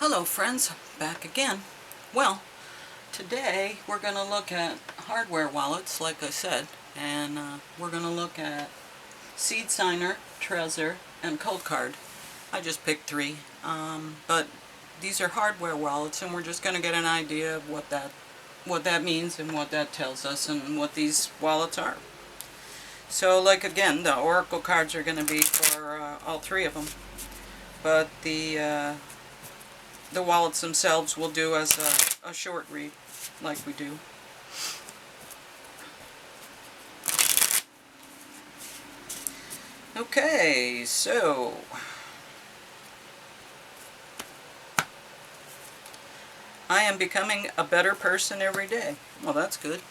Hello friends, back again. Well, today we're going to look at hardware wallets, like I said, and we're going to look at Seedsigner, Trezor, and Coldcard. I just picked three, but these are hardware wallets, and we're just going to get an idea of what that means and what that tells us and what these wallets are. So, like again, the oracle cards are going to be for all three of them, but the wallets themselves will do as a short read, like we do. Okay, so I am becoming a better person every day. Well, that's good.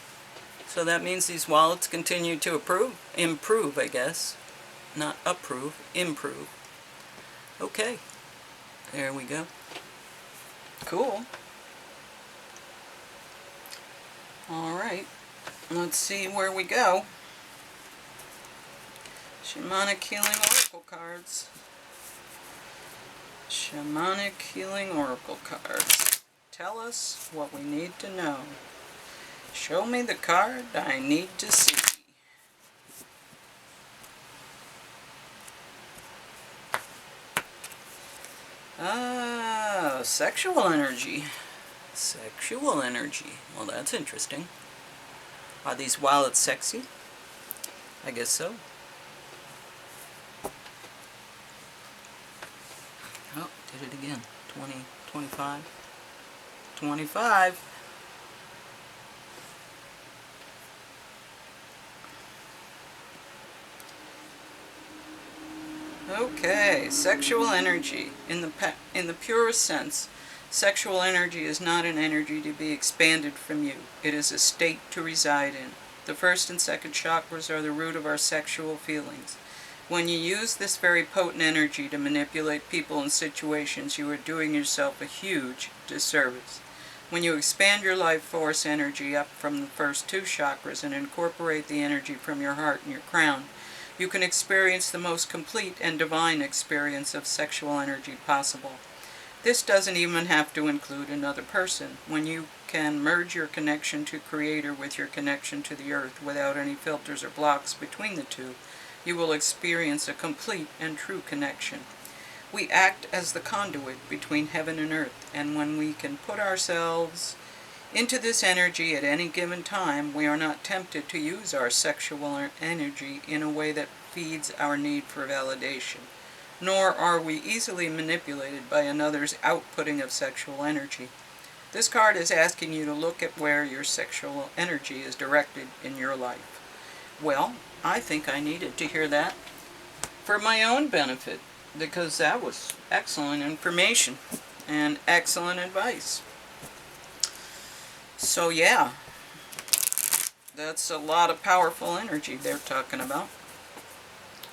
So that means these wallets continue to improve, I guess. Not approve, improve. Okay, there we go. Cool. Alright, let's see where we go. Shamanic Healing Oracle cards. Shamanic Healing Oracle cards. Tell us what we need to know. Show me the card I need to see. Sexual energy. Sexual energy. Well, that's interesting. Are these wallets sexy? I guess so. Oh, did it again. 20, 25. 25. Okay, sexual energy. In the purest sense, sexual energy is not an energy to be expanded from you. It is a state to reside in. The first and second chakras are the root of our sexual feelings. When you use this very potent energy to manipulate people and situations, you are doing yourself a huge disservice. When you expand your life force energy up from the first two chakras and incorporate the energy from your heart and your crown, you can experience the most complete and divine experience of sexual energy possible. This doesn't even have to include another person. When you can merge your connection to Creator with your connection to the earth without any filters or blocks between the two, you will experience a complete and true connection. We act as the conduit between heaven and earth, and when we can put ourselves into this energy at any given time, we are not tempted to use our sexual energy in a way that feeds our need for validation, nor are we easily manipulated by another's outputting of sexual energy. This card is asking you to look at where your sexual energy is directed in your life. Well, I think I needed to hear that for my own benefit, because that was excellent information and excellent advice. So yeah, that's a lot of powerful energy they're talking about.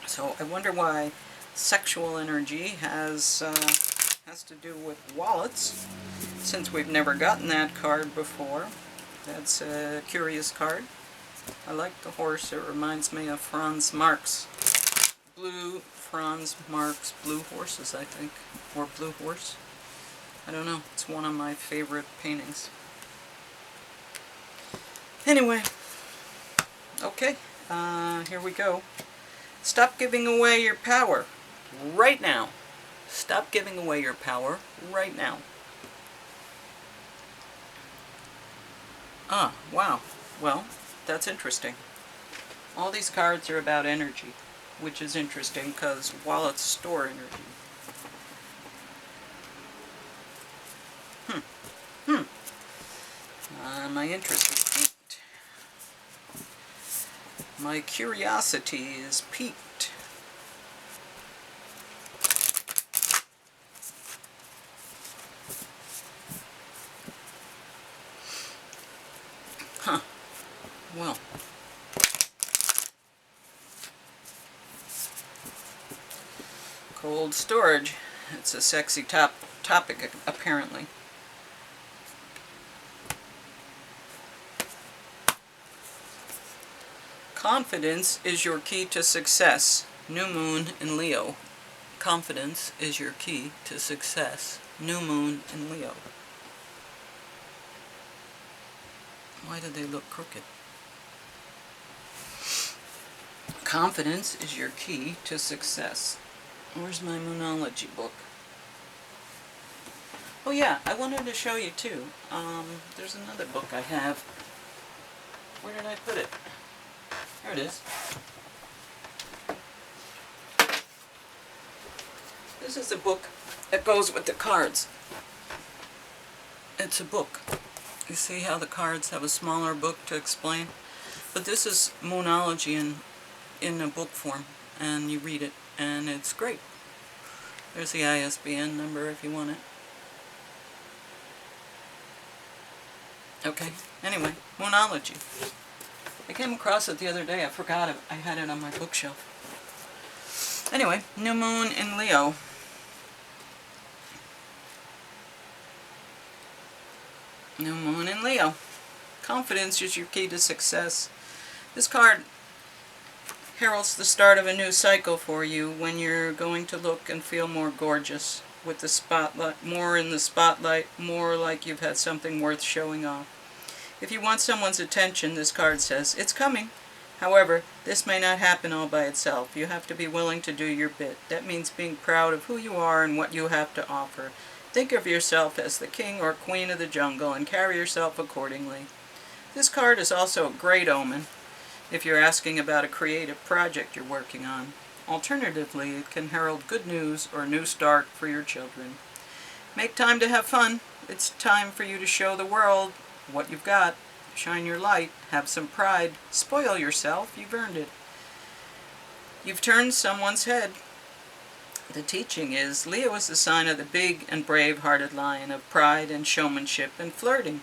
So I wonder why sexual energy has to do with wallets, since we've never gotten that card before. That's a curious card. I like the horse. It reminds me of Franz Marx. Franz Marx Blue Horses, I think. Or Blue Horse. I don't know. It's one of my favorite paintings. Anyway, okay, here we go. Stop giving away your power right now. Stop giving away your power right now. Ah, wow. Well, that's interesting. All these cards are about energy, which is interesting because wallets store energy. My interest is piqued. My curiosity is piqued. Huh. Well. Cold storage. It's a sexy topic, apparently. Confidence is your key to success. New Moon in Leo. Confidence is your key to success. new moon in Leo. Why do they look crooked? Confidence is your key to success. Where's my Moonology book? Oh yeah, I wanted to show you too. There's another book I have. Where did I put it? There it is. This is a book that goes with the cards. It's a book. You see how the cards have a smaller book to explain? But this is Moonology in a book form, and you read it, and it's great. There's the ISBN number if you want it. Okay, anyway, Moonology. I came across it the other day. I forgot it. I had it on my bookshelf. Anyway, new moon in Leo. New moon in Leo. Confidence is your key to success. This card heralds the start of a new cycle for you when you're going to look and feel more gorgeous, with the spotlight, more in the spotlight, more like you've had something worth showing off. If you want someone's attention, this card says, it's coming. However, this may not happen all by itself. You have to be willing to do your bit. That means being proud of who you are and what you have to offer. Think of yourself as the king or queen of the jungle and carry yourself accordingly. This card is also a great omen if you're asking about a creative project you're working on. Alternatively, it can herald good news or a new start for your children. Make time to have fun. It's time for you to show the world what you've got. Shine your light. Have some pride. Spoil yourself. You've earned it. You've turned someone's head. The teaching is Leo is the sign of the big and brave-hearted lion of pride and showmanship and flirting.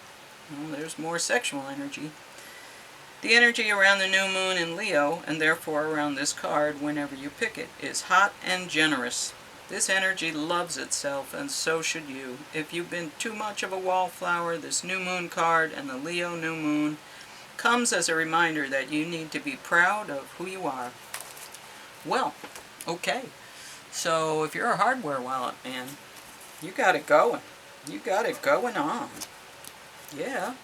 Well, there's more sexual energy. The energy around the new moon in Leo, and therefore around this card whenever you pick it, is hot and generous. This energy loves itself, and so should you. If you've been too much of a wallflower, this new moon card and the Leo new moon comes as a reminder that you need to be proud of who you are. Well, okay. So if you're a hardware wallet man, you got it going. You got it going on. Yeah.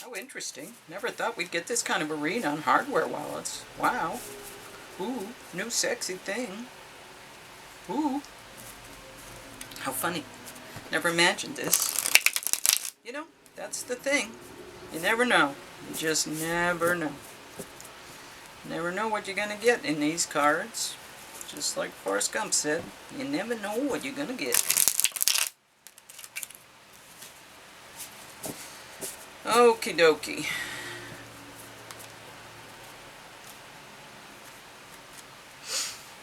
How interesting. Never thought we'd get this kind of a read on hardware wallets. Wow. Ooh, new sexy thing. Ooh. How funny. Never imagined this. You know, that's the thing. You never know. You just never know. Never know what you're going to get in these cards. Just like Forrest Gump said, you never know what you're going to get. Okie dokie.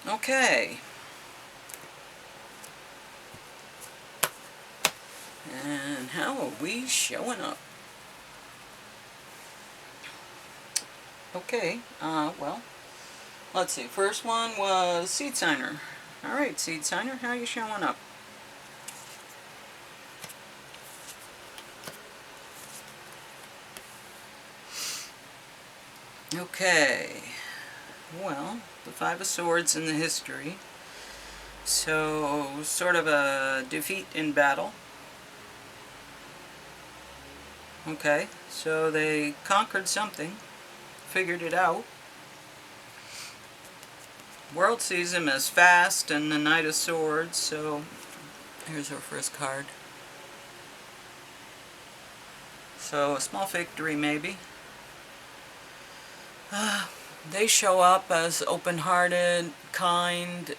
Okay. And how are we showing up? Okay, well, let's see. First one was Seedsigner. Alright, Seedsigner, how are you showing up? Okay, well, the Five of Swords in the history. So, sort of a defeat in battle. Okay, so they conquered something, figured it out. World sees him as fast and the Knight of Swords, so here's our first card. So, a small victory maybe. They show up as open-hearted, kind,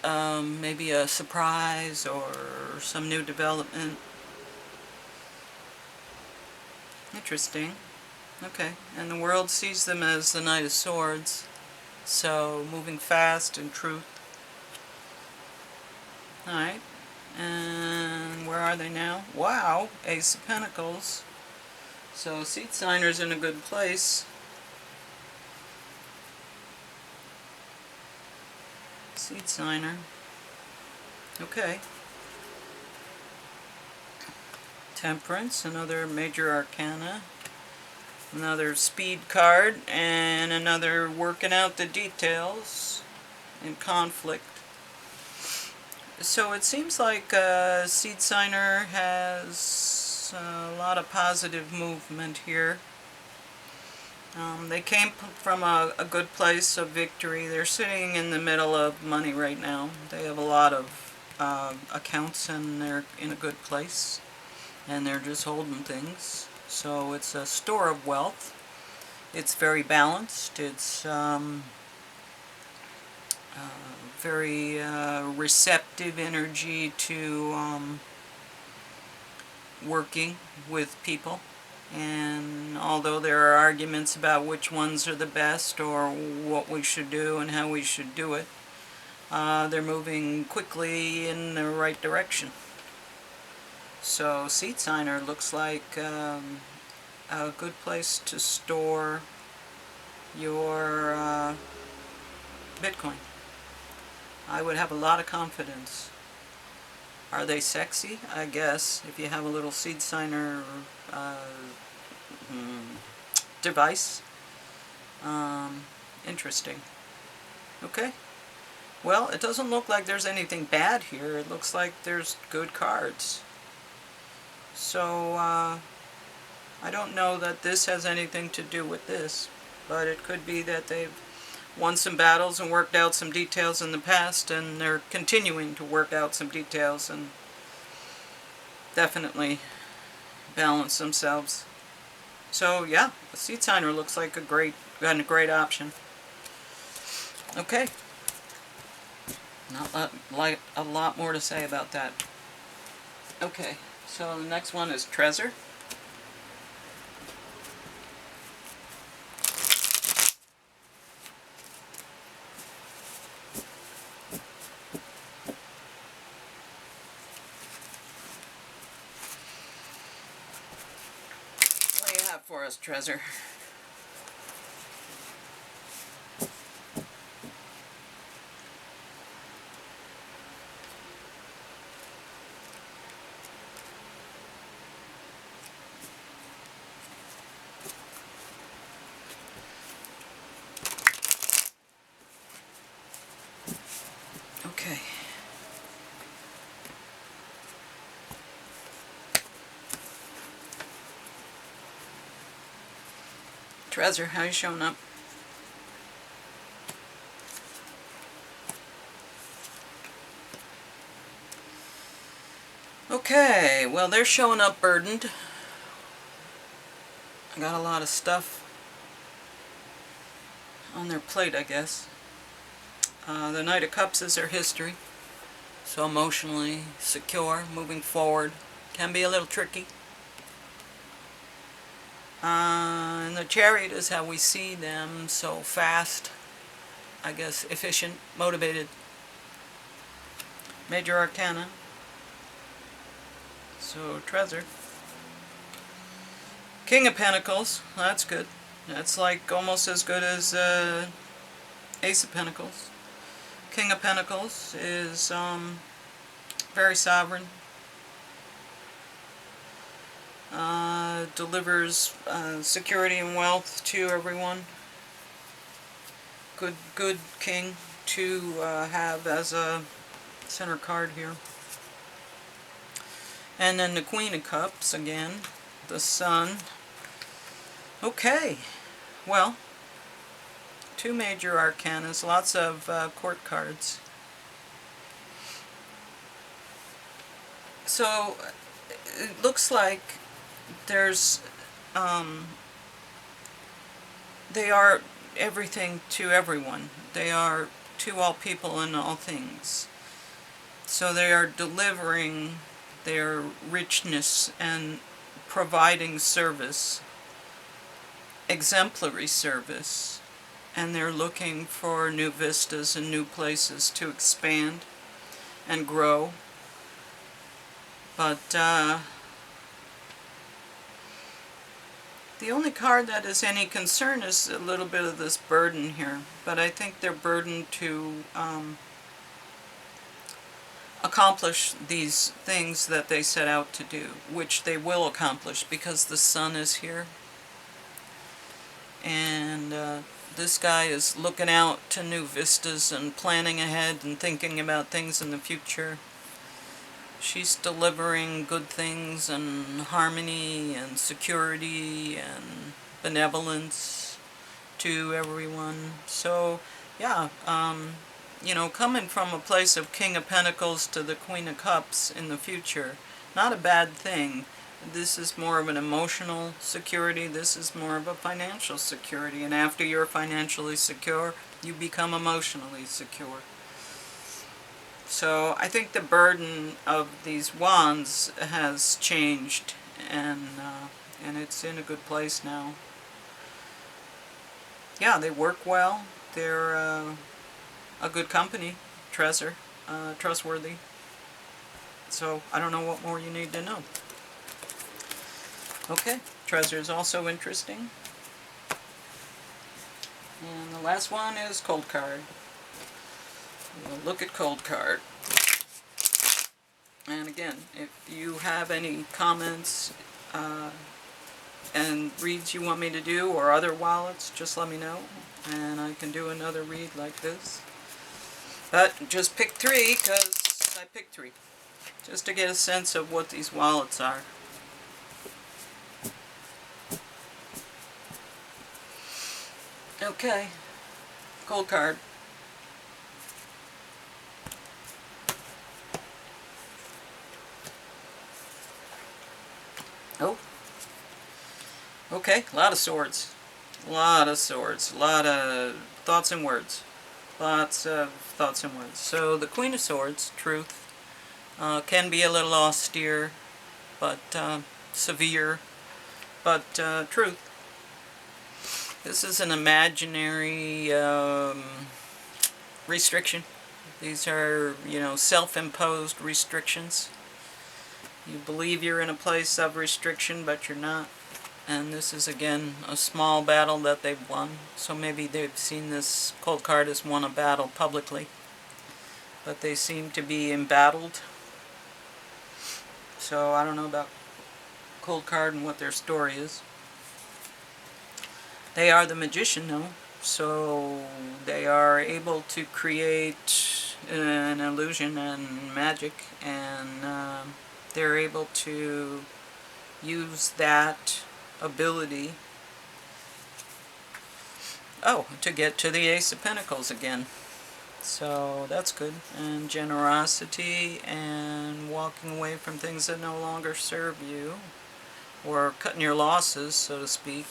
maybe a surprise or some new development. Interesting. Okay, and the world sees them as the Knight of Swords, so moving fast and truth. Alright, and where are they now? Wow, Ace of Pentacles. So Seedsigner's in a good place. Seedsigner. Okay. Temperance, another major arcana. Another speed card, and another working out the details in conflict. So it seems like Seedsigner has a lot of positive movement here. They came from a good place of victory. They're sitting in the middle of money right now. They have a lot of accounts and they're in a good place. And they're just holding things. So it's a store of wealth. It's very balanced. It's very receptive energy to working with people. And although there are arguments about which ones are the best or what we should do and how we should do it, they're moving quickly in the right direction. So Seedsigner looks like a good place to store your Bitcoin. I would have a lot of confidence. Are they sexy? I guess, if you have a little Seedsigner device. Interesting. Okay. Well, it doesn't look like there's anything bad here. It looks like there's good cards. So, I don't know that this has anything to do with this, but it could be that they've won some battles and worked out some details in the past, and they're continuing to work out some details and definitely balance themselves. So yeah, the Seedsigner looks like a great option. Okay, not like a lot more to say about that. Okay, so the next one is Trezor. What do you have for us, Trezor? Okay. Trezor, how you showing up? Okay, well, they're showing up burdened. I got a lot of stuff on their plate, I guess. The Knight of Cups is their history. So emotionally secure, moving forward, can be a little tricky. And the Chariot is how we see them, so fast, I guess, efficient, motivated. Major Arcana. So Trezor. King of Pentacles, that's good. That's like almost as good as Ace of Pentacles. King of Pentacles is very sovereign. Delivers security and wealth to everyone. Good king to have as a center card here. And then the Queen of Cups again, the Sun. Okay, well, two major arcanas, lots of court cards. So it looks like there's they are everything to everyone. They are to all people and all things. So they are delivering their richness and providing service, exemplary service, and they're looking for new vistas and new places to expand and grow. But the only card that is any concern is a little bit of this burden here. But I think they're burdened to accomplish these things that they set out to do, which they will accomplish because the Sun is here. And This guy is looking out to new vistas and planning ahead and thinking about things in the future. She's delivering good things and harmony and security and benevolence to everyone. So, yeah, you know, coming from a place of King of Pentacles to the Queen of Cups in the future, not a bad thing. This is more of an emotional security. This is more of a financial security. And after you're financially secure, you become emotionally secure. So I think the burden of these wands has changed, and it's in a good place now. Yeah, they work well. They're a good company, Trezor, trustworthy. So I don't know what more you need to know. Okay, Trezor is also interesting. And the last one is Coldcard. We'll look at Coldcard. And again, if you have any comments and reads you want me to do, or other wallets, just let me know, and I can do another read like this. But just pick 3, because I picked 3, just to get a sense of what these wallets are. Okay, Coldcard. Oh, okay, a lot of swords. A lot of swords. A lot of thoughts and words. Lots of thoughts and words. So the Queen of Swords, truth, can be a little austere, but severe, but truth. This is an imaginary restriction. These are, you know, self-imposed restrictions. You believe you're in a place of restriction, but you're not. And this is, again, a small battle that they've won. So maybe they've seen this Coldcard as won a battle publicly. But they seem to be embattled. So I don't know about Coldcard and what their story is. They are the magician, though. So they are able to create an illusion and magic, and they're able to use that ability to get to the Ace of Pentacles again. So that's good. And generosity and walking away from things that no longer serve you, or cutting your losses, so to speak.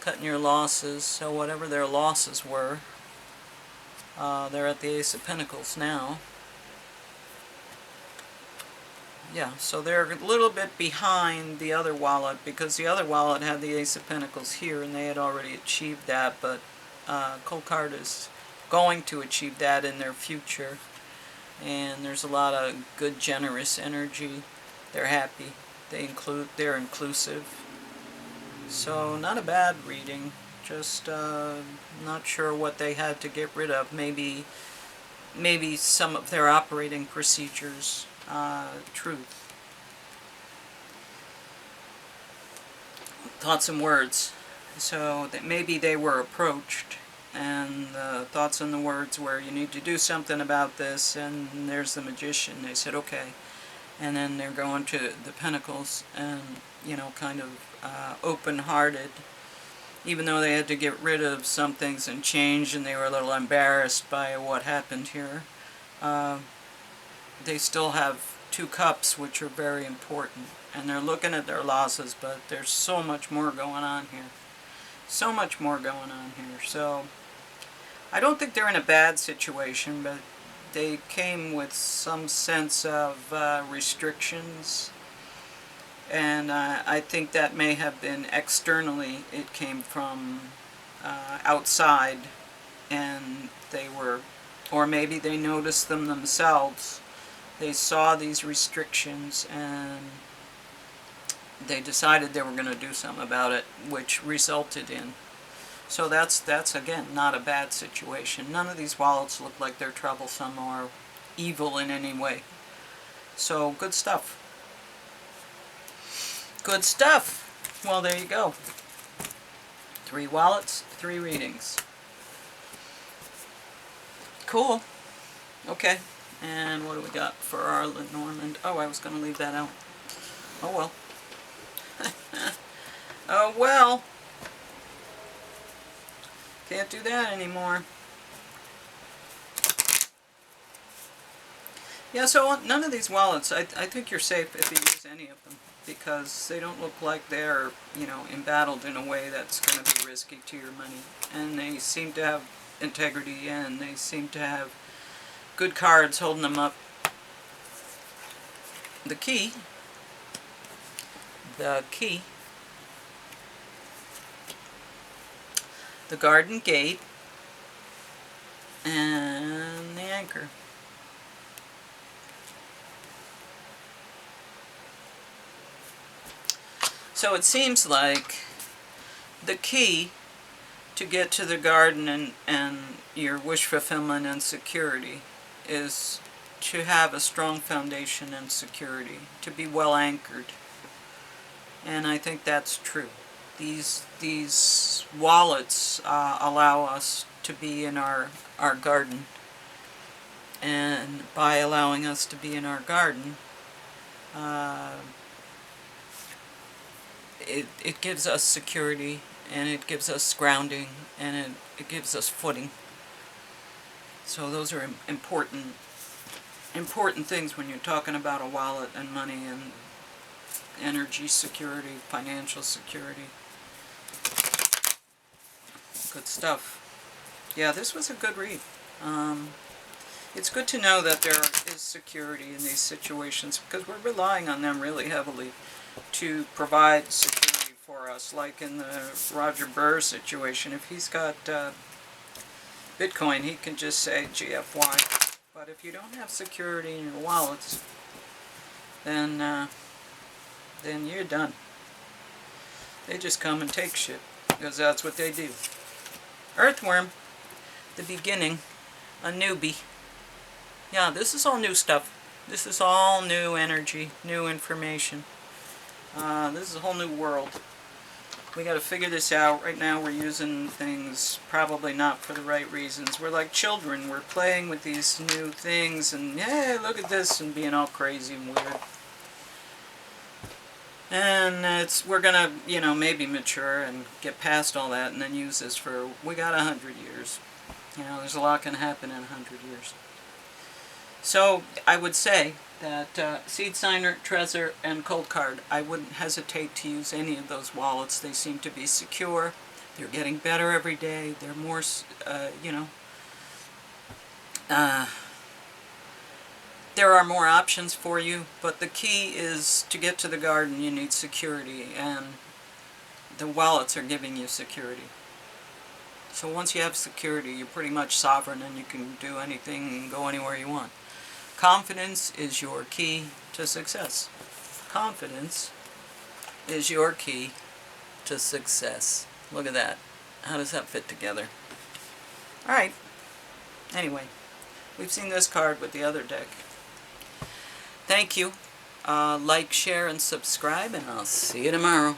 Cutting your losses, so whatever their losses were, they're at the Ace of Pentacles now. Yeah, so they're a little bit behind the other wallet, because the other wallet had the Ace of Pentacles here and they had already achieved that, but Coldcard is going to achieve that in their future. And there's a lot of good, generous energy. They're happy. They're inclusive. So not a bad reading. Just not sure what they had to get rid of. Maybe some of their operating procedures. Truth. Thoughts and words. So that maybe they were approached, and the thoughts and the words were, you need to do something about this, and there's the magician. They said, okay. And then they're going to the Pentacles, and, you know, kind of open-hearted, even though they had to get rid of some things and change, and they were a little embarrassed by what happened here. They still have 2 cups, which are very important, and they're looking at their losses, but there's so much more going on here. So much more going on here. So I don't think they're in a bad situation, but they came with some sense of restrictions, and I think that may have been externally. It came from outside, and they were, or maybe they noticed them themselves. They saw these restrictions and they decided they were going to do something about it, which resulted in. So that's again, not a bad situation. None of these wallets look like they're troublesome or evil in any way. So good stuff. Good stuff. Well, there you go. 3 wallets, 3 readings. Cool. Okay. And what do we got for our Lenormand? Oh, I was going to leave that out. Oh well. Oh well. Can't do that anymore. Yeah, so none of these wallets, I think you're safe if you use any of them, because they don't look like they're, you know, embattled in a way that's going to be risky to your money. And they seem to have integrity, and they seem to have good cards holding them up. The key, the garden gate, and the anchor. So it seems like the key to get to the garden and your wish fulfillment and security is to have a strong foundation and security, to be well anchored. And I think that's true. These wallets allow us to be in our garden. And by allowing us to be in our garden, it gives us security, and it gives us grounding, and it gives us footing. So those are important things when you're talking about a wallet and money and energy security, financial security. Good stuff. Yeah, this was a good read. It's good to know that there is security in these situations, because we're relying on them really heavily to provide security for us, like in the Roger Burr situation. If he's got Bitcoin, he can just say GFY. But if you don't have security in your wallets, then you're done. They just come and take shit, because that's what they do. Earthworm, the beginning, a newbie. Yeah, this is all new stuff. This is all new energy, new information. This is a whole new world. We got to figure this out. Right now we're using things probably not for the right reasons. We're like children. We're playing with these new things and, yeah, look at this, and being all crazy and weird. And we're going to, you know, maybe mature and get past all that and then use this for, we got 100 years. You know, there's a lot can happen in 100 years. So I would say that Seedsigner, Trezor, and Coldcard, I wouldn't hesitate to use any of those wallets. They seem to be secure. They're getting better every day. They're more, you know, there are more options for you, but the key is to get to the garden, you need security, and the wallets are giving you security. So once you have security, you're pretty much sovereign, and you can do anything and go anywhere you want. Confidence is your key to success. Confidence is your key to success. Look at that. How does that fit together? Alright. Anyway, we've seen this card with the other deck. Thank you. Like, share, and subscribe, and I'll see you tomorrow.